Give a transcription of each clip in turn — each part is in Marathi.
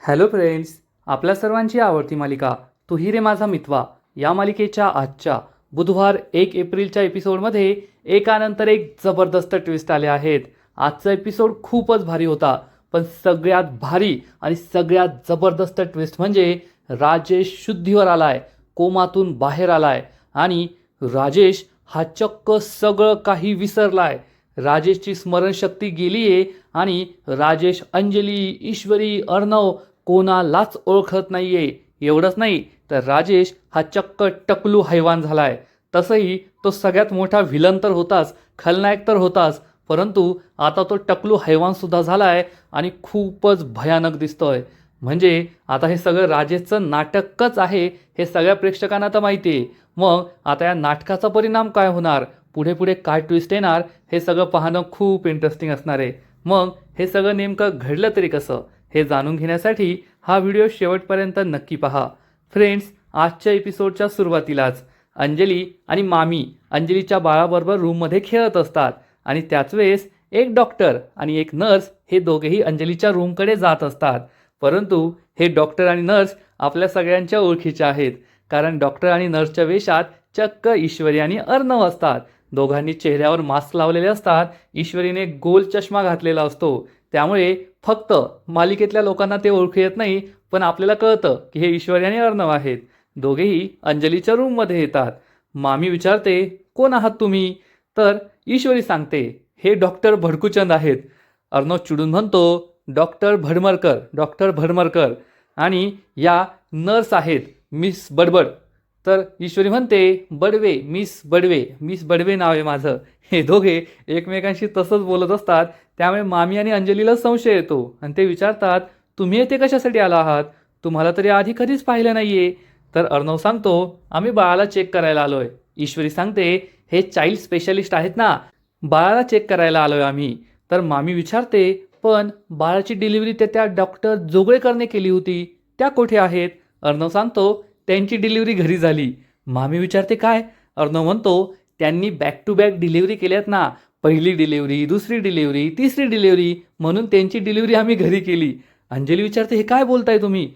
हॅलो फ्रेंड्स, आपल्या सर्वांची आवडती मालिका तू ही रे माझा मितवा या मालिकेच्या आजच्या बुधवार 1 एप्रिलच्या एपिसोडमध्ये एकानंतर एक जबरदस्त ट्विस्ट आले आहेत. आजचा एपिसोड खूपच भारी होता, पण सगळ्यात भारी आणि सगळ्यात जबरदस्त ट्विस्ट म्हणजे राजेश शुद्धीवर आलाय, कोमातून बाहेर आलाय आणि राजेश हा चक्क सगळं काही विसरलाय. राजेशची स्मरणशक्ती गेलीये आणि राजेश अंजली, ईश्वरी, अर्णव कोणालाच ओळखत नाहीये. एवढंच नाही तर राजेश हा चक्क टकलू हैवान झालाय. तसंही तो सगळ्यात मोठा व्हिलन तर होताच, खलनायक तर होताच, परंतु आता तो टकलू हैवान सुद्धा झालाय आणि खूपच भयानक दिसतोय. म्हणजे आता हे सगळं राजेशचं नाटकच आहे हे सगळ्या प्रेक्षकांना तर माहिती आहे. मग आता या नाटकाचा परिणाम काय होणार, पुढे पुढे काय ट्विस्ट येणार, हे सगळं पाहणं खूप इंटरेस्टिंग असणार आहे. मग हे सगळं नेमकं घडलं तरी कसं हे जाणून घेण्यासाठी हा व्हिडिओ शेवटपर्यंत नक्की पहा. फ्रेंड्स, आजच्या एपिसोडच्या सुरुवातीलाच अंजली आणि मामी अंजलीच्या बाळाबरोबर रूममध्ये खेळत असतात आणि त्याच वेळेस एक डॉक्टर आणि एक नर्स हे दोघेही अंजलीच्या रूमकडे जात असतात. परंतु हे डॉक्टर आणि नर्स आपल्या सगळ्यांच्या ओळखीचे आहेत, कारण डॉक्टर आणि नर्सच्या वेशात चक्क ईश्वरी आणि अर्णव असतात. दोघांनी चेहऱ्यावर मास्क लावलेले असतात. ईश्वरीने गोल चष्मा घातलेला असतो, त्यामुळे फक्त मालिकेतल्या लोकांना ते ओळखू येत नाही, पण आपल्याला कळतं की हे ईश्वरी आणि अर्णव आहेत. दोघेही अंजलीच्या रूममध्ये येतात. मामी विचारते, कोण आहात तुम्ही? तर ईश्वरी सांगते, हे डॉक्टर भडकूचंद आहेत. अर्णव चिडून म्हणतो, डॉक्टर भडमरकर, डॉक्टर भडमरकर. आणि या नर्स आहेत मिस बडबड. तर ईश्वरी म्हणते, बडवे, मिस बडवे, मिस बडवे नाव आहे माझं. हे दोघे एकमेकांशी तसंच बोलत असतात, त्यामुळे मामी आणि अंजलीला संशय येतो आणि ते विचारतात, तुम्ही येथे कशासाठी आला आहात? तुम्हाला तरी आधी कधीच पाहिलं नाहीये. तर अर्णव सांगतो, आम्ही बाळाला चेक करायला आलोय. ईश्वरी सांगते, हे चाइल्ड स्पेशलिस्ट आहेत ना, बाळाला चेक करायला आलोय आम्ही. तर मामी विचारते, पण बाळाची डिलिव्हरी त्या डॉक्टर जोगळेकरने केली होती, त्या कुठे आहेत? अर्णव सांगतो, त्यांची डिलिव्हरी घरी झाली. मामी विचारते, काय? अर्णव म्हणतो, त्यांनी बॅक टू बॅक डिलिव्हरी केल्यात ना, पहिली डिलिव्हरी, दुसरी डिलिव्हरी, तिसरी डिलिव्हरी, म्हणून त्यांची डिलिव्हरी आम्ही घरी केली. अंजली विचारते, हे काय बोलताय तुम्ही?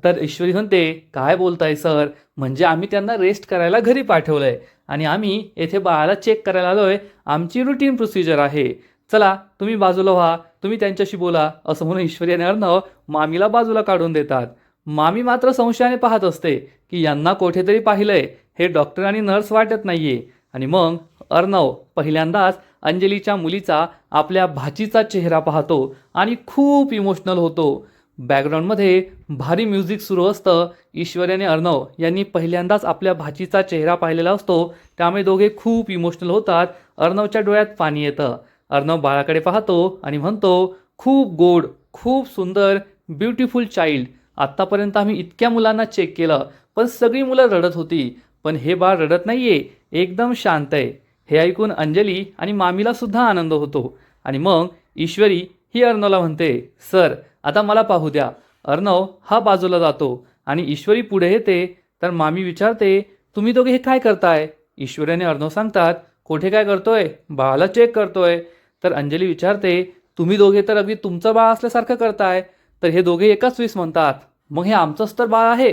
तर ईश्वरी म्हणते, काय बोलताय सर, म्हणजे आम्ही त्यांना रेस्ट करायला घरी पाठवलंय आणि आम्ही येथे बाळाला चेक करायला आलोय. आमची रुटीन प्रोसिजर आहे. चला तुम्ही बाजूला व्हा, तुम्ही त्यांच्याशी बोला, असं म्हणून ईश्वरी आणि अर्णव मामीला बाजूला काढून देतात. मामी मात्र संशयाने पाहत असते की यांना कुठेतरी पाहिलंय, हे डॉक्टर आणि नर्स वाटत नाहीये. आणि मग अर्णव पहिल्यांदाच अंजलीच्या मुलीचा, आपल्या भाचीचा चेहरा पाहतो आणि खूप इमोशनल होतो. बॅकग्राऊंडमध्ये भारी म्युझिक सुरू असतं. ईश्वरी आणि अर्णव यांनी पहिल्यांदाच आपल्या भाचीचा चेहरा पाहिलेला असतो, त्यामुळे दोघे खूप इमोशनल होतात. अर्णवच्या डोळ्यात पाणी येतं. अर्णव बाळाकडे पाहतो आणि म्हणतो, खूप गोड, खूप सुंदर, ब्युटिफुल चाइल्ड. आत्तापर्यंत आम्ही इतक्या मुलांना चेक केलं, पण सगळी मुलं रडत होती, पण हे बाळ रडत नाहीये, एकदम शांत आहे. हे ऐकून अंजली आणि मामीला सुद्धा आनंद होतो. आणि मग ईश्वरी ही अर्णवला म्हणते, सर आता मला पाहू द्या. अर्णव हा बाजूला जातो आणि ईश्वरी पुढे येते. तर मामी विचारते, तुम्ही दोघे हे काय करताय? ईश्वरी आणि अर्णव सांगतात, कुठे काय करतोय, बाळाला चेक करतोय. तर अंजली विचारते, तुम्ही दोघे तर अगदी तुमचं बाळ असल्यासारखं करताय. तर हे दोघे एकाच वेळेस म्हणतात, मग हे आमचंच तर बाळ आहे.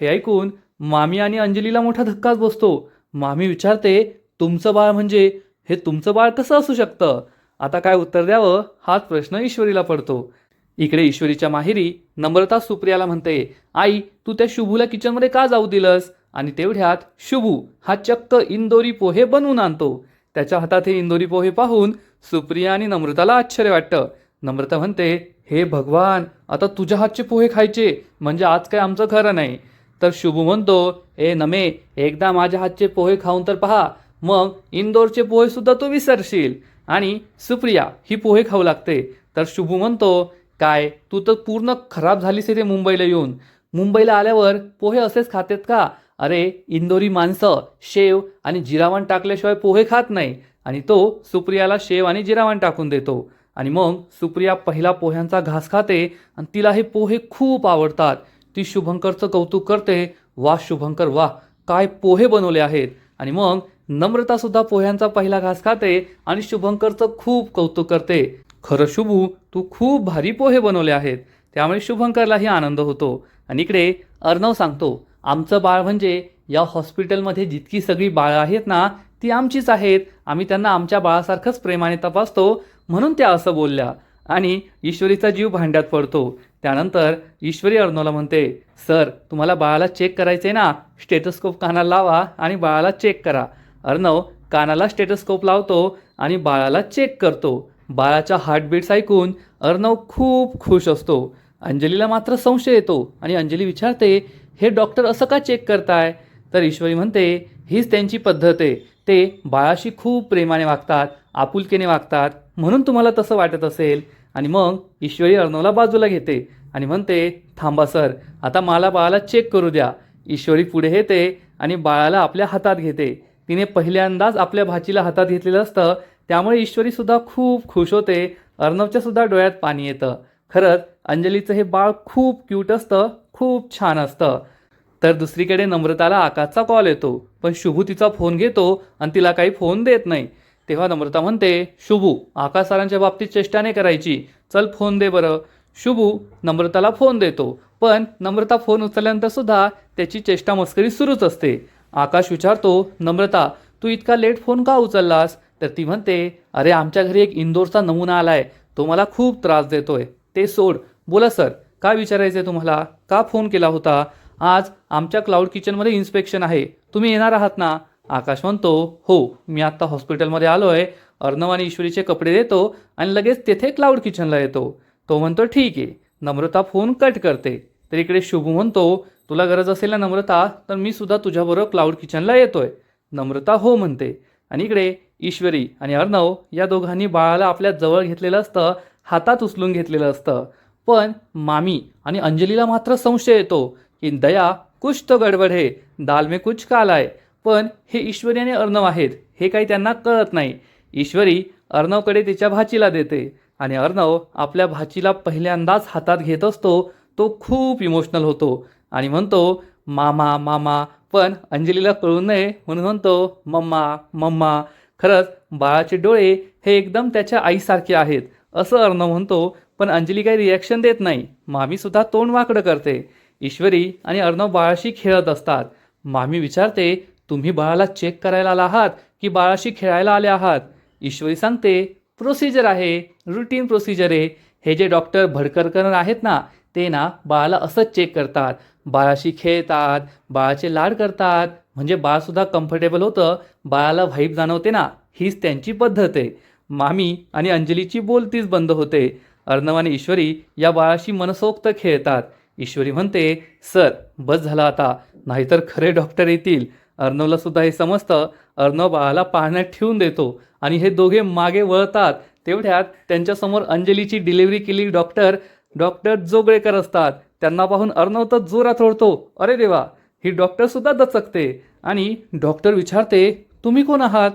हे ऐकून मामी आणि अंजलीला मोठा धक्काच बसतो. मामी विचारते, तुमचं बाळ म्हणजे हे तुमचं बाळ कसं असू शकतं? आता काय उत्तर द्यावं हाच प्रश्न ईश्वरीला पडतो. इकडे ईश्वरीच्या माहेरी नम्रता सुप्रियाला म्हणते, आई तू त्या शुभूला किचनमध्ये का जाऊ दिलंस? आणि तेवढ्यात शुभू हा चक्क इंदोरी पोहे बनवून आणतो. त्याच्या हातात हे इंदोरी पोहे पाहून सुप्रिया आणि नम्रताला आश्चर्य वाटतं. नम्रता म्हणते, हे भगवान, आता तुझ्या हातचे पोहे खायचे म्हणजे आज काय आमचं खरं नाही. तर शुभू म्हणतो, ए नमे, एकदा माझ्या हातचे पोहे खाऊन तर पहा, मग इंदोरचे पोहे सुद्धा तू विसरशील. आणि सुप्रिया ही पोहे खाऊ लागते. तर शुभू म्हणतो, काय तू तर पूर्ण खराब झालीस ते मुंबईला येऊन. मुंबईला आल्यावर पोहे असेच खातेत का? अरे इंदोरी माणसं शेव आणि जिरावण टाकल्याशिवाय पोहे खात नाही. आणि तो सुप्रियाला शेव आणि जिरावण टाकून देतो. आणि मग सुप्रिया पहिला पोह्यांचा घास खाते आणि तिला हे पोहे खूप आवडतात. ती शुभंकरचं कौतुक करते, वा शुभंकर वा, काय पोहे बनवले आहेत. आणि मग नम्रता सुद्धा पोह्यांचा पहिला घास खाते आणि शुभंकरचं खूप कौतुक करते, खरं शुभू तू खूप भारी पोहे बनवले आहेत. त्यामुळे शुभंकरलाही आनंद होतो. आणि इकडे अर्णव सांगतो, आमचं बाळ म्हणजे या हॉस्पिटलमध्ये जितकी सगळी बाळं आहेत ना ती आमचीच आहेत. आम्ही त्यांना आमच्या बाळासारखंच प्रेमाने तपासतो म्हणून त्या असं बोलल्या. आणि ईश्वरीचा जीव भांड्यात पडतो. त्यानंतर ईश्वरी अर्णवला म्हणते, सर तुम्हाला बाळाला चेक करायचं आहे ना, स्टेथोस्कोप कानाला लावा आणि बाळाला चेक करा. अर्णव कानाला स्टेथोस्कोप लावतो आणि बाळाला चेक करतो. बाळाच्या हार्टबीट्स ऐकून अर्णव खूप खुश असतो. अंजलीला मात्र संशय येतो आणि अंजली विचारते, हे डॉक्टर असं का चेक करताय? तर ईश्वरी म्हणते, हीच त्यांची पद्धत आहे. ते बाळाशी खूप प्रेमाने वागतात, आपुलकीने वागतात, म्हणून तुम्हाला तसं वाटत असेल. आणि मग ईश्वरी अर्णवला बाजूला घेते आणि म्हणते, थांबा सर, आता मला बाळाला चेक करू द्या. ईश्वरी पुढे येते आणि बाळाला आपल्या हातात घेते. तिने पहिल्यांदाच आपल्या भाचीला हातात घेतलेलं असतं, त्यामुळे ईश्वरीसुद्धा खूप खुश होते. अर्णवच्यासुद्धा डोळ्यात पाणी येतं. खरंच अंजलीचं हे बाळ खूप क्यूट असतं, खूप छान असतं. तर दुसरीकडे नम्रताला आकाशचा कॉल येतो, पण शुभू तिचा फोन घेतो आणि तिला काही फोन देत नाही. तेव्हा नम्रता म्हणते, शुभू आकाश सरांच्या बाबतीत चेष्टा नाही करायची, चल फोन दे बरं. शुभू नम्रताला फोन देतो, पण नम्रता फोन उचलल्यानंतर सुद्धा त्याची चेष्टा मस्करी सुरूच असते. आकाश विचारतो, नम्रता तू इतका लेट फोन का उचललास? तर ती म्हणते, अरे आमच्या घरी एक इंदोरचा नमुना आलाय, तो मला खूप त्रास देतोय. ते सोड, बोला सर काय विचारायचं आहे तुम्हाला, का फोन केला होता? आज आमच्या क्लाउड किचनमध्ये इन्स्पेक्शन आहे, तुम्ही येणार आहात ना? आकाश म्हणतो, हो मी आत्ता हॉस्पिटलमध्ये आलो आहे. अर्णव आणि ईश्वरीचे कपडे देतो आणि लगेच तेथे क्लाउड किचनला येतो. तो म्हणतो ठीक आहे. नम्रता फोन कट करते. तर इकडे शुभू म्हणतो, तुला गरज असेल ना नम्रता, तर मी सुद्धा तुझ्याबरोबर क्लाउड किचनला येतोय. नम्रता हो म्हणते. आणि इकडे ईश्वरी आणि अर्णव या दोघांनी बाळाला आपल्या जवळ घेतलेलं असतं, हातात उचलून घेतलेलं असतं. पण मामी आणि अंजलीला मात्र संशय येतो की दया कुछ तो गडबड है, दाल में कुछ काला है. पण हे ईश्वरी आणि अर्णव आहेत हे काही त्यांना कळत नाही. ईश्वरी अर्णवकडे तिच्या भाचीला देते आणि अर्णव आपल्या भाचीला पहिल्यांदाच हातात घेत असतो. तो खूप इमोशनल होतो आणि म्हणतो, मामा मामा, पण अंजलीला कळू नये म्हणून म्हणतो, मम्मा मम्मा. खरंच बाळाचे डोळे हे एकदम त्याच्या आईसारखे आहेत असं अर्णव म्हणतो, पण अंजली काही रिॲक्शन देत नाही. मामीसुद्धा तोंड वाकडं करते. ईश्वरी आणि अर्णव बाळाशी खेळत असतात. मामी विचारते, तुम्ही बाळाला चेक करायला आला आहात की बाळाशी खेळायला आले आहात? ईश्वरी सांगते, प्रोसिजर आहे, रुटीन प्रोसिजर आहे. हे जे डॉक्टर भडकरकर आहेत ना, ते ना बाळाला असंच चेक करतात, बाळाशी खेळतात, बाळाचे लाड करतात, म्हणजे बाळसुद्धा कम्फर्टेबल होतं, बाळाला व्हाईब जाणवते ना, हीच त्यांची पद्धत आहे. मामी आणि अंजलीची बोलतीच बंद होते. अर्णव आणि ईश्वरी या बाळाशी मनसोक्त खेळतात. ईश्वरी म्हणते, सर बस झालं आता, नाहीतर खरे डॉक्टर येतील. अर्णवला सुद्धा हे समजतं. अर्णव बाळाला पाळण्यात ठेवून देतो आणि हे दोघे मागे वळतात. तेवढ्यात त्यांच्यासमोर अंजलीची डिलिव्हरी केली डॉक्टर जोगळेकर असतात. त्यांना पाहून अर्णव तर जोरात ओरडतो, अरे देवा, ही डॉक्टरसुद्धा दचकते. आणि डॉक्टर विचारते, तुम्ही कोण आहात?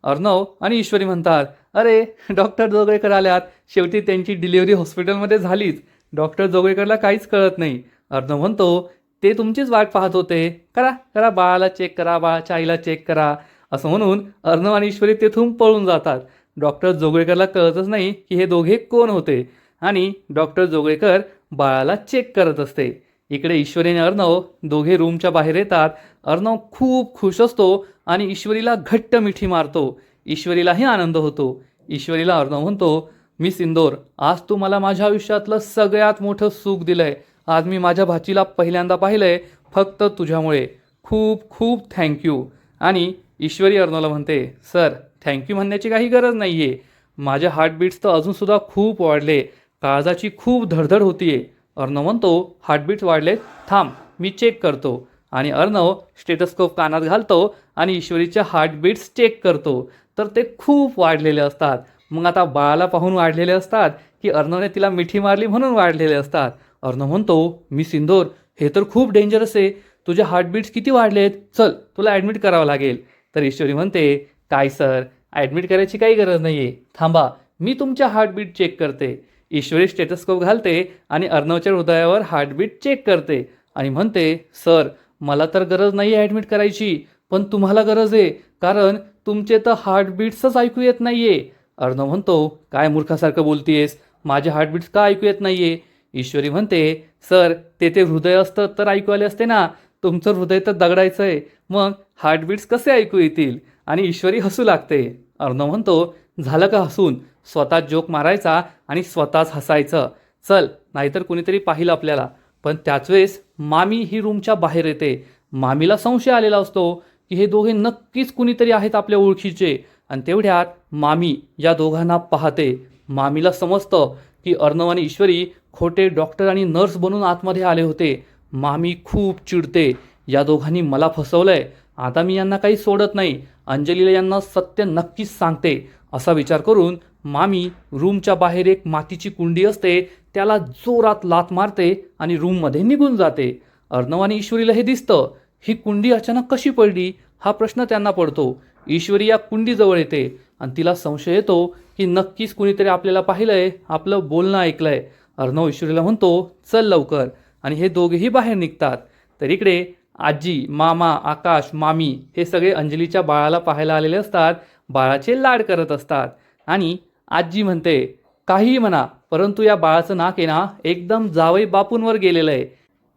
अर्णव आणि ईश्वरी म्हणतात, अरे डॉक्टर जोगळेकर आल्यात. शेवटी त्यांची डिलिव्हरी हॉस्पिटलमध्ये झालीच. डॉक्टर जोगळेकरला काहीच कळत नाही. अर्णव म्हणतो, ते तुमचीच वाट पाहत होते, करा करा बाळाला चेक करा, बाळाच्या आईला चेक करा. असं म्हणून अर्णव आणि ईश्वरी तेथून पळून जातात. डॉक्टर जोगळेकरला कळतच नाही की हे दोघे कोण होते आणि डॉक्टर जोगळेकर बाळाला चेक करत असते. इकडे ईश्वरी आणि अर्णव दोघे रूमच्या बाहेर येतात. अर्णव खूप खुश असतो आणि ईश्वरीला घट्ट मिठी मारतो. ईश्वरीलाही आनंद होतो. ईश्वरीला अर्णव म्हणतो, मिस इंदोर, आज तू मला माझ्या आयुष्यातलं सगळ्यात मोठं सुख दिलंय. आज मी माझ्या भाचीला पहिल्यांदा पाहिलंय फक्त तुझ्यामुळे. खूप खूप थँक्यू. आणि ईश्वरी अर्णवला म्हणते, सर थँक्यू म्हणण्याची काही गरज नाही आहे. माझ्या हार्टबीट्स तर अजूनसुद्धा खूप वाढले, काळजाची खूप धडधड होतीये. अर्णव म्हणतो, हार्टबीट्स वाढलेत, थांब मी चेक करतो. आणि अर्णव स्टेथोस्कोप कानात घालतो आणि ईश्वरीच्या हार्टबीट्स चेक करतो. तर ते खूप वाढलेले असतात. मग आता बाळाला पाहून वाढलेले असतात की अर्णवने तिला मिठी मारली म्हणून वाढलेले असतात. अर्णव म्हणतो, मिस इंदोर, हे तर खूप डेंजरस आहे. तुझे हार्टबीट्स किती वाढलेत, चल तुला ॲडमिट करावं लागेल. तर ईश्वरी म्हणते, काय सर, ॲडमिट करायची काही गरज नाही आहे, थांबा मी तुमच्या हार्टबीट चेक करते. ईश्वरी स्टेथोस्कोप घालते आणि अर्णवच्या हृदयावर हार्टबीट चेक करते आणि म्हणते, सर मला तर गरज नाही आहे ॲडमिट करायची, पण तुम्हाला गरज आहे, कारण तुमचे तर हार्टबीट्सच ऐकू येत नाही आहे. अर्णव म्हणतो, काय मूर्खासारखं बोलतीयेस, माझे हार्टबीट्स का ऐकू येत नाही आहे? ईश्वरी म्हणते, सर ते हृदय असतं तर ऐकू आले असते ना, तुमचं हृदय तर दगडायचं आहे, मग हार्टबीट्स कसे ऐकू येतील? आणि ईश्वरी हसू लागते. अर्णव म्हणतो, झालं का हसून? स्वतः जोक मारायचा आणि स्वतःच हसायचं. चल, नाहीतर कुणीतरी पाहिलं आपल्याला. पण त्याच वेळेस मामी ही रूमच्या बाहेर येते. मामीला संशय आलेला असतो की हे दोघे नक्कीच कुणीतरी आहेत आपल्या ओळखीचे. आणि तेवढ्यात मामी या दोघांना पाहते. मामीला समजतं की अर्णव आणि ईश्वरी खोटे डॉक्टर आणि नर्स बनून आतमध्ये आले होते. मामी खूप चिडते, या दोघांनी मला फसवलंय, आता मी यांना काही सोडत नाही, अंजलीला यांना सत्य नक्कीच सांगते, असा विचार करून मामी रूमच्या बाहेर एक मातीची कुंडी असते त्याला जोरात लाथ मारते आणि रूममध्ये निघून जाते. अर्णव आणि ईश्वरीला हे दिसतं. ही कुंडी अचानक कशी पडली हा प्रश्न त्यांना पडतो. ईश्वरी या कुंडीजवळ येते आणि तिला संशय येतो की नक्कीच कुणीतरी आपल्याला पाहिलंय, आपलं बोलणं ऐकलंय. अर्णव ईश्वरीला म्हणतो, चल लवकर, आणि हे दोघेही बाहेर निघतात. तर इकडे आजी, मामा, आकाश, मामी हे सगळे अंजलीच्या बाळाला पाहायला आलेले असतात. बाळाचे लाड करत असतात. आणि आजी म्हणते, काहीही म्हणा, परंतु या बाळाचं नाक आहे ना एकदम जावई बापूंवर गेलेलं आहे.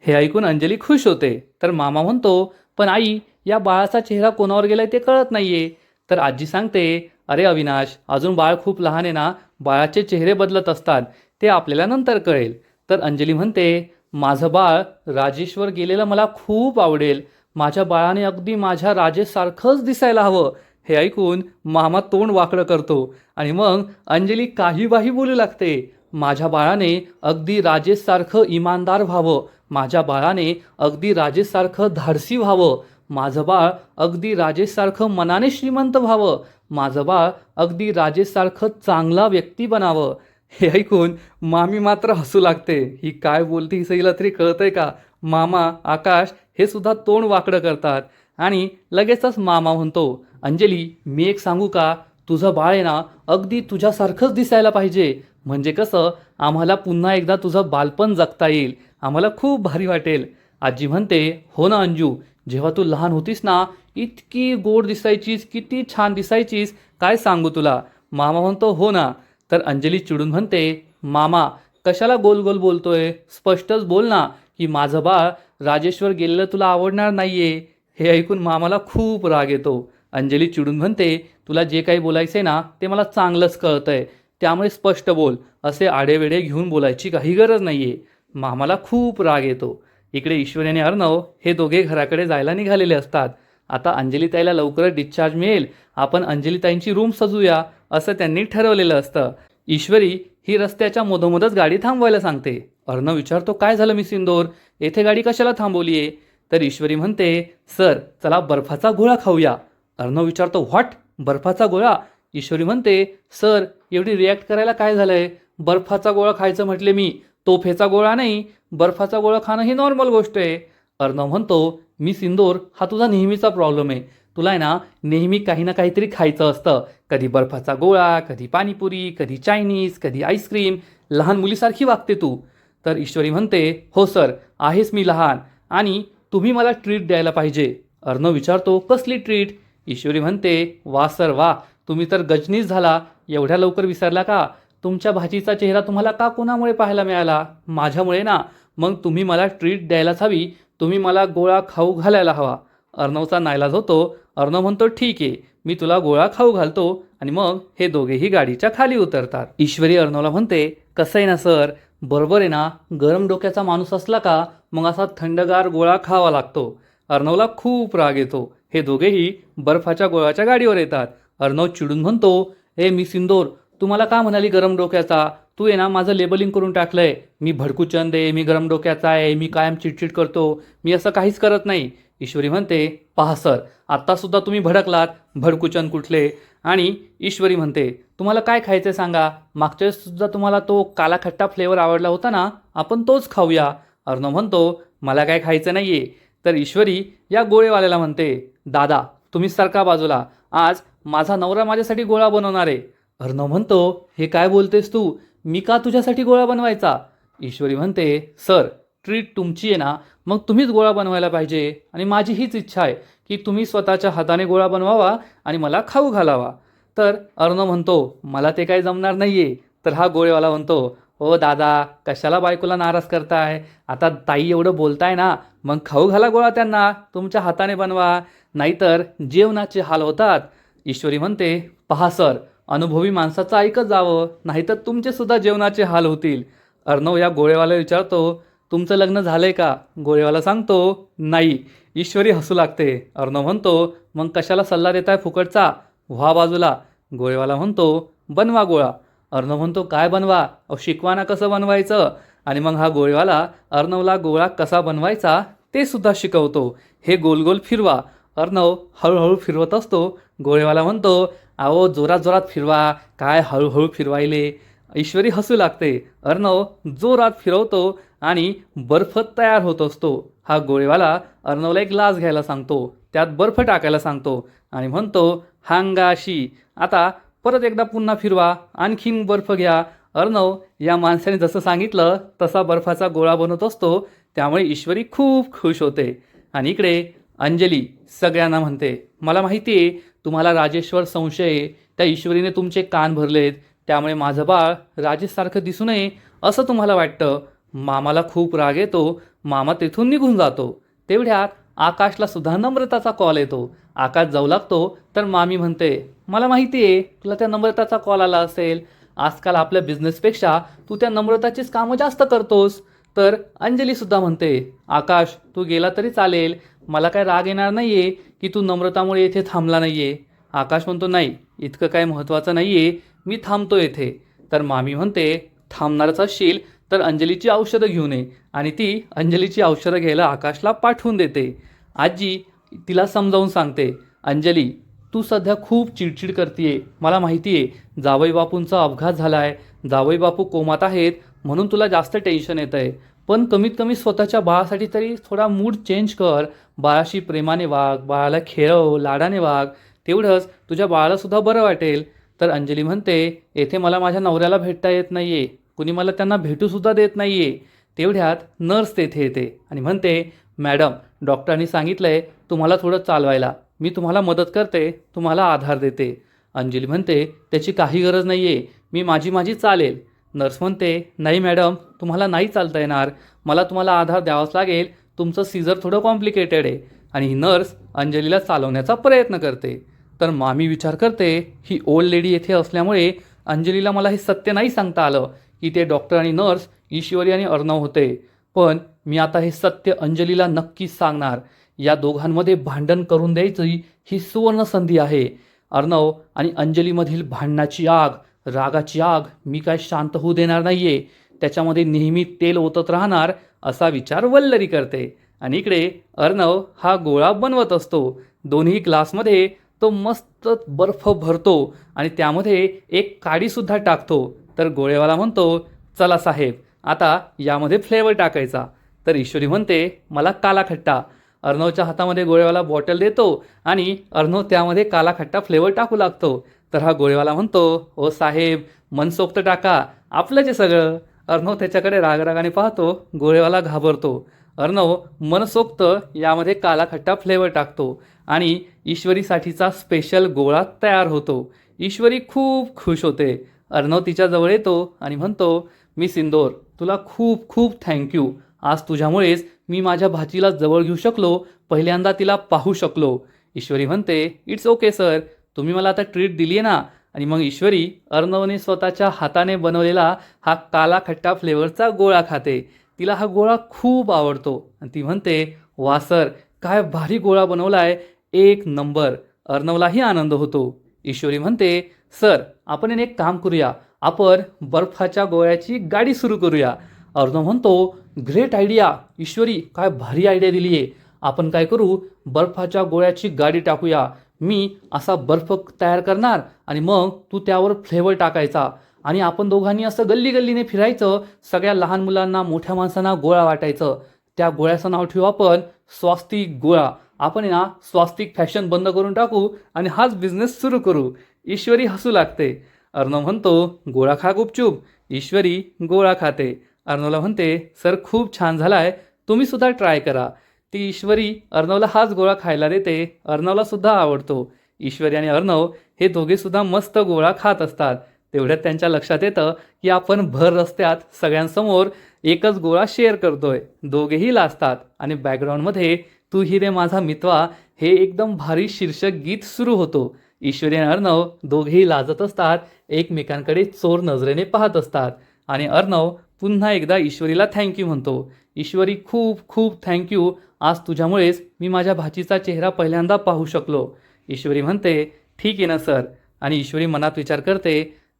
हे ऐकून अंजली खुश होते. तर मामा म्हणतो, पण आई, या बाळाचा चेहरा कोणावर गेलाय ते कळत नाहीये. तर आजी सांगते, अरे अविनाश, अजून बाळ खूप लहान आहे ना, बाळाचे चेहरे बदलत असतात, ते आपल्याला नंतर कळेल. तर अंजली म्हणते, माझं बाळ राजेशवर गेलेलं मला खूप आवडेल, माझ्या बाळाने अगदी माझ्या राजेशसारखंच दिसायला हवं. हे ऐकून मामा तोंड वाकडं करतो आणि मग अंजली काहीबाही बोलू लागते. माझ्या बाळाने अगदी राजेशसारखं इमानदार व्हावं, माझ्या बाळाने अगदी राजेशसारखं धाडसी व्हावं, माझं बाळ अगदी राजेशसारखं मनाने श्रीमंत व्हावं, माझं बाळ अगदी राजेशसारखं चांगला व्यक्ती बनावं. हे ऐकून मामी मात्र हसू लागते. ही काय बोलते ही सईला तरी कळतंय का? मामा, आकाश हे सुद्धा तोंड वाकडं करतात. आणि लगेचच मामा म्हणतो, अंजली, मी एक सांगू का, तुझं बाळ आहे ना अगदी तुझ्यासारखंच दिसायला पाहिजे, म्हणजे कसं आम्हाला पुन्हा एकदा तुझं बालपण जगता येईल, आम्हाला खूप भारी वाटेल. आजी म्हणते, हो ना अंजू, जेव्हा तू लहान होतीस ना इतकी गोड दिसायचीस, किती छान दिसायचीस, काय सांगू तुला. मामा म्हणतो, हो ना. तर अंजली चिडून म्हणते, मामा कशाला गोल गोल बोलतोय, स्पष्टच बोल ना की माझं बाळ राजेश्वर गेलेलं तुला आवडणार नाहीये. हे ऐकून मामाला खूप राग येतो. अंजली चिडून म्हणते, तुला जे काही बोलायचंय ना ते मला चांगलंच कळतंय, त्यामुळे स्पष्ट बोल, असे आडेवेडे घेऊन बोलायची काही गरज नाहीये. मामाला खूप राग येतो. इकडे ईश्वरी आणि अर्णव हे दोघे घराकडे जायला निघालेले असतात. आता अंजलीताईला लवकरच डिस्चार्ज मिळेल, आपण अंजलीताईंची रूम सजूया असं त्यांनी ठरवलेलं असतं. ईश्वरी ही रस्त्याच्या मधोमधच गाडी थांबवायला सांगते. अर्णव विचारतो, काय झालं मिस इंदोर, येथे गाडी कशाला थांबवलीये? तर ईश्वरी म्हणते, सर चला बर्फाचा गोळा खाऊया. अर्णव विचारतो, व्हॉट, बर्फाचा गोळा? ईश्वरी म्हणते, सर एवढी रिॲक्ट करायला काय झालंय, बर्फाचा गोळा खायचं म्हटले मी, तोफेचा गोळा नाही, बर्फाचा गोळा खाणं ही नॉर्मल गोष्ट आहे. अर्णव म्हणतो, मिस इंदोर हा तुझा नेहमीचा प्रॉब्लेम आहे, तुला आहे ना नेहमी काही ना काहीतरी खायचं असतं, कधी बर्फाचा गोळा, कधी पाणीपुरी, कधी चायनीज, कधी आईस्क्रीम, लहान मुलीसारखी वागते तू. तर ईश्वरी म्हणते, हो सर, आहेच मी लहान, आणि तुम्ही मला ट्रीट द्यायला पाहिजे. अर्णव विचारतो, कसली ट्रीट? ईश्वरी म्हणते, वा सर वा, तुम्ही तर गजनीच झाला, एवढ्या लवकर विसरला का? तुमच्या भाजीचा चेहरा तुम्हाला का कोणामुळे पाहायला मिळाला? माझ्यामुळे ना. मग तुम्ही मला ट्रीट द्यायलाच हवी, तुम्ही मला गोळा खाऊ घालायला हवा. अर्णवचा नाईलाज होतो. अर्णव म्हणतो, ठीक आहे, मी तुला गोळा खाऊ घालतो, आणि मग हे दोघेही गाडीच्या खाली उतरतात. ईश्वरी अर्णवला म्हणते, कसं आहे ना सर, बरोबर आहे ना, गरम डोक्याचा माणूस असला का मग असा थंडगार गोळा खावा लागतो. अर्णवला खूप राग येतो. हे दोघेही बर्फाच्या गोळाच्या गाडीवर येतात. अर्णव चिडून म्हणतो, ए मिस इंदोर, तू मला का म्हणाली गरम डोक्याचा? तू आहे ना माझं लेबलिंग करून टाकलंय, मी भडकूचंद आहे, मी गरम डोक्याचा आहे, मी कायम चिडचिड करतो, मी असं काहीच करत नाही. ईश्वरी म्हणते, पहा सर, आत्तासुद्धा तुम्ही भडकलात, भडकूचंद कुठले? आणि ईश्वरी म्हणते, तुम्हाला काय खायचं सांगा, मागच्या वेळेससुद्धा तुम्हाला तो काला खट्टा फ्लेवर आवडला होता ना, आपण तोच खाऊया. अर्णव म्हणतो, मला काय खायचं नाहीये. तर ईश्वरी या गोळेवाल्याला म्हणते, दादा तुम्ही सरका बाजूला, आज माझा नवरा माझ्यासाठी गोळा बनवणार आहे. अर्णव म्हणतो, हे काय बोलतेस तू, मी का तुझ्यासाठी गोळा बनवायचा? ईश्वरी म्हणते, सर ट्रीट तुमची आहे ना, मग तुम्हीच गोळा बनवायला पाहिजे, आणि माझी हीच इच्छा आहे की तुम्ही स्वतःच्या हाताने गोळा बनवावा आणि मला खाऊ घालावा. तर अर्णव म्हणतो, मला ते काही जमणार नाहीये. तर हा गोळेवाला म्हणतो, "ओ दादा, कशाला बायकोला नाराज करताय? आता ताई एवढं बोलताय ना, मग खाऊ घाला गोळा त्यांना, तुमच्या हाताने बनवा, नाहीतर जेवणाचे हाल होतात." ईश्वरी म्हणते, "पहा सर, अनुभवी माणसाचं ऐकत जावं, नाहीतर तुमचे सुद्धा जेवणाचे हाल होतील." अर्णव या गोळेवाला विचारतो, "तुमचं लग्न झालंय का?" गोळेवाला सांगतो, "नाही." ईश्वरी हसू लागते. अर्णव म्हणतो, "मग कशाला सल्ला देताय फुकटचा? व्हा बाजूला." गोळेवाला म्हणतो, "बनवा गोळा." अर्णव म्हणतो, "काय बनवा? अहो शिकवा ना कसं बनवायचं." आणि मग हा गोळेवाला अर्णवला गोळा कसा बनवायचा ते सुद्धा शिकवतो. हे गोल गोल फिरवा. अर्णव हळूहळू फिरवत असतो. गोळेवाला म्हणतो, "अहो जोरात जोरात फिरवा, काय हळूहळू फिरवायले." ईश्वरी हसू लागते. अर्णव जोरात फिरवतो आणि बर्फ तयार होत असतो. हा गोळेवाला अर्णवला एक ग्लास घ्यायला सांगतो, त्यात बर्फ टाकायला सांगतो आणि म्हणतो, "हांगाशी आता परत एकदा पुन्हा फिरवा, आणखीन बर्फ घ्या." अर्णव या माणसाने जसं सांगितलं तसा बर्फाचा गोळा बनवत असतो. त्यामुळे ईश्वरी खूप खुश होते. आणि इकडे अंजली सगळ्यांना म्हणते, "मला माहिती आहे तुम्हाला राजेशवर संशय आहे. त्या ईश्वरीने तुमचे कान भरलेत, त्यामुळे माझं बाळ राजेशसारखं दिसू नये असं तुम्हाला वाटतं." मामाला खूप राग येतो. मामा तेथून निघून जातो. तेवढ्यात आकाशला सुद्धा नम्रताचा कॉल येतो. आकाश जाऊ लागतो तर मामी म्हणते, "मला माहिती आहे तुला त्या नम्रताचा कॉल आला असेल. आजकाल आपल्या बिझनेसपेक्षा तू त्या नम्रताचीच कामं जास्त करतोस." तर अंजलीसुद्धा म्हणते, "आकाश तू गेला तरी चालेल, मला काय राग येणार नाही आहे की तू नम्रतामुळे येथे थांबला नाही आहे." आकाश म्हणतो, "नाही, इतकं काय महत्त्वाचं नाही आहे, मी थांबतो येथे." तर मामी म्हणते, "थांबणारच असशील तर अंजलीची औषधं घेऊन ये." आणि ती अंजलीची औषधं घ्यायला आकाशला पाठवून देते. आजी तिला समजावून सांगते, "अंजली तू सध्या खूप चिडचिड करतीये. मला माहिती आहे जावई बापूंचा अपघात झाला आहे, जावई बापू कोमात आहेत म्हणून तुला जास्त टेन्शन येतं आहे. पण कमीत कमी स्वतःच्या बाळासाठी तरी थोडा मूड चेंज कर. बाळाशी प्रेमाने वाग, बाळाला खेळव, लाडाने वाग. तेवढंच तुझ्या बाळालासुद्धा बरं वाटेल." तर अंजली म्हणते, "येथे मला माझ्या नवऱ्याला भेटता येत नाही आहे, कुणी मला त्यांना भेटूसुद्धा देत नाही आहे." तेवढ्यात नर्स तेथे येते आणि म्हणते, "मॅडम डॉक्टरांनी सांगितलं आहे तुम्हाला थोडं चालवायला, मी तुम्हाला मदत करते, तुम्हाला आधार देते." अंजली म्हणते, "त्याची काही गरज नाही आहे, मी माझी चालेल." नर्स म्हणते, "नाही मॅडम तुम्हाला नाही चालता येणार, मला तुम्हाला आधार द्यावाच लागेल, तुमचं सीझर थोडं कॉम्प्लिकेटेड आहे." आणि ही नर्स अंजलीला चालवण्याचा प्रयत्न करते. तर मामी विचार करते, ही ओल्ड लेडी येथे असल्यामुळे अंजलीला मला हे सत्य नाही सांगता आलं की ते डॉक्टर आणि नर्स ईश्वरी आणि अर्णव होते. पण मी आता हे सत्य अंजलीला नक्कीच सांगणार. या दोघांमध्ये भांडण करून द्यायची ही सुवर्ण संधी आहे. अर्णव आणि अंजलीमधील भांडणाची आग, रागाची आग मी काय शांत होऊ देणार नाहीये. त्याच्यामध्ये नेहमी तेल ओतत राहणार असा विचार वल्लरी करते. आणि इकडे अर्णव हा गोळा बनवत असतो. दोन्ही ग्लासमध्ये तो मस्त बर्फ भरतो आणि त्यामध्ये एक काडीसुद्धा टाकतो. तर गोळेवाला म्हणतो, "चला साहेब आता यामध्ये फ्लेवर टाकायचा." तर ईश्वरी म्हणते, "मला काला खट्टा." अर्णवच्या हातामध्ये गोळेवाला बॉटल देतो आणि अर्णव त्यामध्ये काला खट्टा फ्लेवर टाकू लागतो. तर हा गोळेवाला म्हणतो, "ओ साहेब मनसोक्त टाका, आपलंच आहे सगळं." अर्णव त्याच्याकडे रागरागाने पाहतो. गोळेवाला घाबरतो. अर्णव मनसोक्त यामध्ये काला खट्टा फ्लेवर टाकतो आणि ईश्वरीसाठीचा स्पेशल गोळा तयार होतो. ईश्वरी खूप खुश होते. अर्णव तिच्याजवळ येतो आणि म्हणतो, "मी सिंदोर तुला खूप खूप थँक्यू. आज तुझ्यामुळेच मी माझ्या भाचीला जवळ घेऊ शकलो, पहिल्यांदा तिला पाहू शकलो." ईश्वरी म्हणते, "इट्स ओके सर, तुम्ही मला आता ट्रीट दिली आहे ना." आणि मग ईश्वरी अर्णवने स्वतःच्या हाताने बनवलेला हा काला खट्टा फ्लेवरचा गोळा खाते. तिला हा गोळा खूप आवडतो आणि ती म्हणते, "वा सर, काय भारी गोळा बनवलाय, एक नंबर." अर्णवलाही आनंद होतो. ईश्वरी म्हणते, "सर आपण एक काम करूया, आपण बर्फाच्या गोळ्याची गाडी सुरू करूया." अर्णव म्हणतो, "ग्रेट आयडिया ईश्वरी, काय भारी आयडिया दिली आहे. आपण काय करू, बर्फाच्या गोळ्याची गाडी टाकूया. मी असा बर्फ तयार करणार आणि मग तू त्यावर फ्लेवर टाकायचा आणि आपण दोघांनी असं गल्ली गल्लीने फिरायचं, सगळ्या लहान मुलांना मोठ्या माणसांना गोळा वाटायचं. त्या गोळ्याचं नाव ठेवू आपण स्वास्तिक गोळा. आपण ना स्वास्तिक फॅशन बंद करून टाकू आणि हाच बिझनेस सुरू करू." ईश्वरी हसू लागते. अर्णव म्हणतो, "गोळा खा गुपचूप." ईश्वरी गोळा खाते. अर्णवला म्हणते, "सर खूप छान झालाय, तुम्ही सुद्धा ट्राय करा." ती ईश्वरी अर्णवला हाच गोळा खायला देते. अर्णवला सुद्धा आवडतो. ईश्वरी आणि अर्णव हे दोघे सुद्धा मस्त गोळा खात असतात. तेवढ्यात त्यांच्या लक्षात येतं की आपण भर रस्त्यात सगळ्यांसमोर एकच गोळा शेअर करतोय. दोघेही लाजतात आणि बॅकग्राऊंडमध्ये तू ही रे माझा मितवा हे एकदम भारी शीर्षक गीत सुरू होतो. ईश्वरी आणि अर्णव दोघेही लाजत असतात, एकमेकांकडे चोर नजरेने पाहत असतात आणि अर्णव पुन्हा एकदा ईश्वरीला थँक्यू म्हणतो. ईश्वरी खूप खूप थँक्यू, आज तुझ्यामुळेच मी माझ्या भाचीचा चेहरा पहिल्यांदा पाहू शकलो. ईश्वरी म्हणते ठीक आहे ना सर. आणि ईश्वरी मनात विचार करते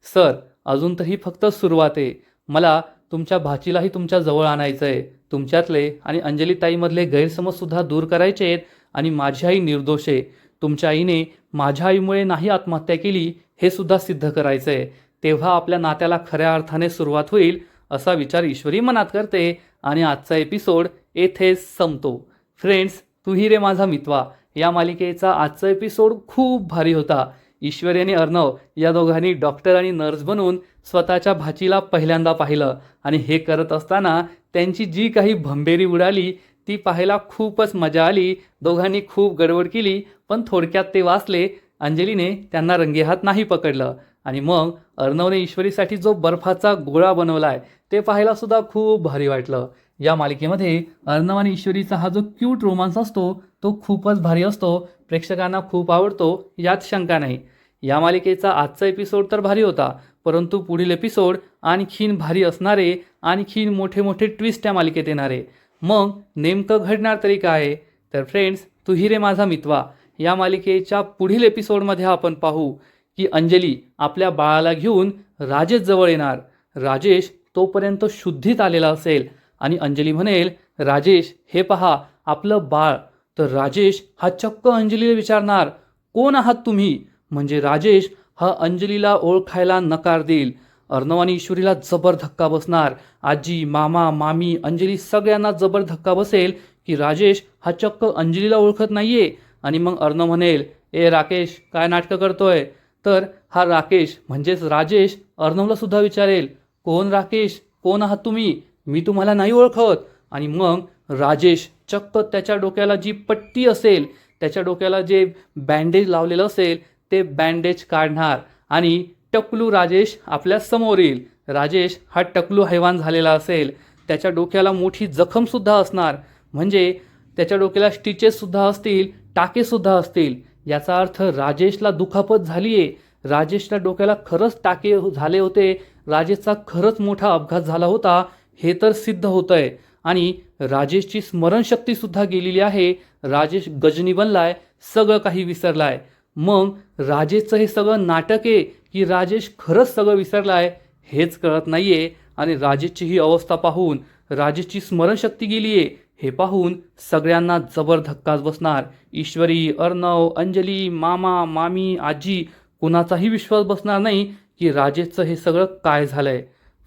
सर अजून तरी फक्त सुरुवात आहे. मला तुमच्या भाचीलाही तुमच्या जवळ आणायचं आहे. तुमच्यातले आणि अंजली ताईमधले गैरसमजसुद्धा दूर करायचे आहेत आणि माझी आई निर्दोष आहे. तुमच्या आईने माझ्या आईमुळे नाही आत्महत्या केली हे सुद्धा सिद्ध करायचं आहे. तेव्हा आपल्या नात्याला खऱ्या अर्थाने सुरुवात होईल असा विचार ईश्वरी मनात करते आणि आजचा एपिसोड येथेच संपतो. फ्रेंड्स, तू ही रे माझा मितवा या मालिकेचा आजचा एपिसोड खूप भारी होता. ईश्वरी आणि अर्णव या दोघांनी डॉक्टर आणि नर्स बनून स्वतःच्या भाचीला पहिल्यांदा पाहिलं आणि हे करत असताना त्यांची जी काही भंबेरी उडाली ती पाहायला खूपच मजा आली. दोघांनी खूप गडबड केली पण थोडक्यात ते वाचले. अंजलीने त्यांना रंगेहात नाही पकडलं आणि मग अर्णवने ईश्वरीसाठी जो बर्फाचा गोळा बनवलाय ते पाहायला सुद्धा खूप भारी वाटलं. या मालिकेमध्ये अर्णव आणि ईश्वरीचा हा जो क्यूट रोमांस असतो तो खूपच भारी असतो. प्रेक्षकांना खूप आवडतो यात शंका नाही. या मालिकेचा आजचा एपिसोड तर भारी होता, परंतु पुढील एपिसोड आणखीन भारी असणारे, आणखीन मोठे मोठे ट्विस्ट त्या मालिकेत येणारे. मग नेमकं घडणार तरी काय? तर फ्रेंड्स, तू ही रे माझा मितवा या मालिकेच्या पुढील एपिसोडमध्ये आपण पाहू की अंजली आपल्या बाळाला घेऊन राजेश जवळ येणार. राजेश तोपर्यंत शुद्धीत आलेला असेल आणि अंजली म्हणेल राजेश हे पहा आपलं बाळ. तर राजेश हा चक्क अंजलीला विचारणार कोण आहात तुम्ही? म्हणजे राजेश हा अंजलीला ओळखायला नकार देईल. अर्णव आणि ईश्वरीला जबर धक्का बसणार. आजी, मामा, मामी, अंजली सगळ्यांना जबर धक्का बसेल की राजेश हा चक्क अंजलीला ओळखत नाहीये. आणि मग अर्णव म्हणेल ए राकेश काय नाटकं करतोय? तर हा राकेश म्हणजेच राजेश अर्णवला सुद्धा विचारेल कोण राकेश, कोण आहात तुम्ही? मी तुम्हाला नाही ओळखत. आणि मग राजेश चक्क त्याच्या डोक्याला जी पट्टी असेल, त्याच्या डोक्याला जे बँडेज लावलेलं असेल ते बँडेज काढणार आणि टकलू राजेश आपल्या समोर येईल. राजेश हा टकलू हैवान झालेला असेल, त्याच्या डोक्याला मोठी जखमसुद्धा असणार, म्हणजे त्याच्या डोक्याला स्टिचेससुद्धा असतील, टाकेसुद्धा असतील. याचा अर्थ राजेशला दुखापत झाली आहे. राजेशच्या डोक्याला खरंच टाके झाले होते. राजेशचा खरंच मोठा अपघात झाला होता हे तर सिद्ध होतं आहे. आणि राजेशची स्मरणशक्तीसुद्धा गेलेली आहे. राजेश गजनी बनलाय, सगळं काही विसरलाय. मग राजेशचं हे सगळं नाटक आहे की राजेश खरंच सगळं विसरलाय हेच कळत नाहीये. आणि राजेशची ही अवस्था पाहून, राजेशची स्मरणशक्ती गेली आहे हे पाहून सगळ्यांना जबर धक्काच बसणार. ईश्वरी, अर्णव, अंजली, मामा, मामी, आजी कुणाचाही विश्वास बसणार नाही की राजेशचं हे सगळं काय झालंय.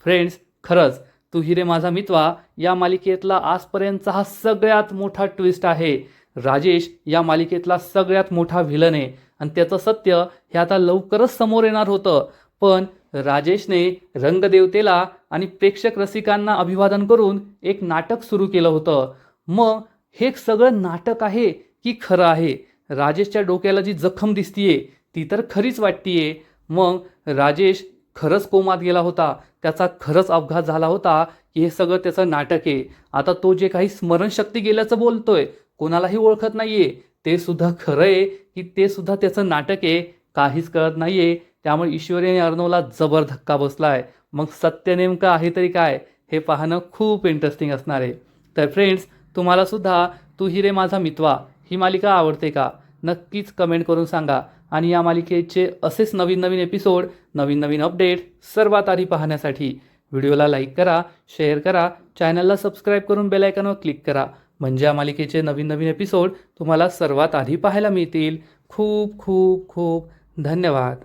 फ्रेंड्स, खरंच तू ही रे माझा मितवा या मालिकेतला आजपर्यंतचा हा सगळ्यात मोठा ट्विस्ट आहे. राजेश या मालिकेतला सगळ्यात मोठा व्हिलन आहे आणि त्याचं सत्य हे आता लवकरच समोर येणार होतं. पण राजेशने रंगदेवतेला आणि प्रेक्षक रसिकांना अभिवादन करून एक नाटक सुरू केलं होतं. मग हे सगळं नाटक आहे की खरं आहे? राजेशच्या डोक्याला जी जखम दिसतीये ती तर खरीच वाटतीये. मग राजेश खरंच कोमात गेला होता, त्याचा खरंच अपघात झाला होता की हे सगळं त्याचं नाटक आहे? आता तो जे काही स्मरणशक्ती गेल्याचं बोलतोय, कोणालाही ओळखत नाहीये, ते सुद्धा खरं आहे की ते सुद्धा त्याचं नाटक आहे? काहीच कळत नाहीये. त्यामुळे ईश्वरी आणि अर्णवला जबर धक्का बसलाय. मग सत्य नेमकं आहे तरी काय हे पाहणं खूप इंटरेस्टिंग असणार आहे. तर फ्रेंड्स, तुम्हाला सुद्धा तू ही रे माझा मितवा ही मालिका आवडते का? नक्कीच कमेंट करून सांगा. आणि या मालिकेचे असेच नवीन नवीन एपिसोड, नवीन नवीन अपडेट सर्वात आधी पाहण्यासाठी व्हिडिओला लाईक करा, शेअर करा, चॅनलला सबस्क्राईब करून बेल आयकॉनवर क्लिक करा. म्हणजे या मालिकेचे नवीन नवीन एपिसोड तुम्हाला सर्वात आधी पाहायला मिळतील. खूप खूप खूप धन्यवाद.